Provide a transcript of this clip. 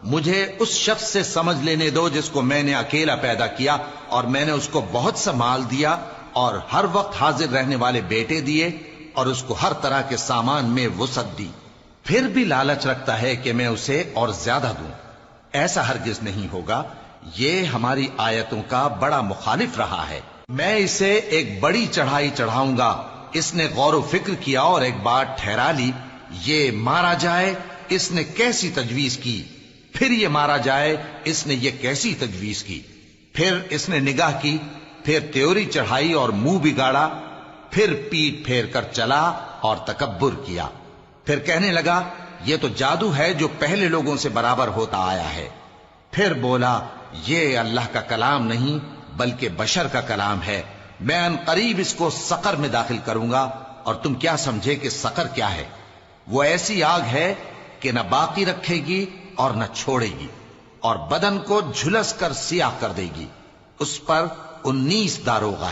مجھے اس شخص سے سمجھ لینے دو جس کو میں نے اکیلا پیدا کیا، اور میں نے اس کو بہت سا مال دیا اور ہر وقت حاضر رہنے والے بیٹے دیے، اور اس کو ہر طرح کے سامان میں وسعت دی، پھر بھی لالچ رکھتا ہے کہ میں اسے اور زیادہ دوں۔ ایسا ہرگز نہیں ہوگا، یہ ہماری آیتوں کا بڑا مخالف رہا ہے۔ میں اسے ایک بڑی چڑھائی چڑھاؤں گا۔ اس نے غور و فکر کیا اور ایک بات ٹھہرا لی، یہ مارا جائے، اس نے کیسی تجویز کی، پھر یہ مارا جائے، اس نے یہ کیسی تجویز کی، پھر اس نے نگاہ کی، پھر تیوری چڑھائی اور منہ بگاڑا، پھر پیٹ پھیر کر چلا اور تکبر کیا، پھر کہنے لگا یہ تو جادو ہے جو پہلے لوگوں سے برابر ہوتا آیا ہے، پھر بولا یہ اللہ کا کلام نہیں بلکہ بشر کا کلام ہے، میں ان قریب اس کو سقر میں داخل کروں گا، اور تم کیا سمجھے کہ سقر کیا ہے؟ وہ ایسی آگ ہے کہ نہ باقی رکھے گی اور نہ چھوڑے گی، اور بدن کو جھلس کر سیاہ کر دے گی، اس پر 19 داروغہ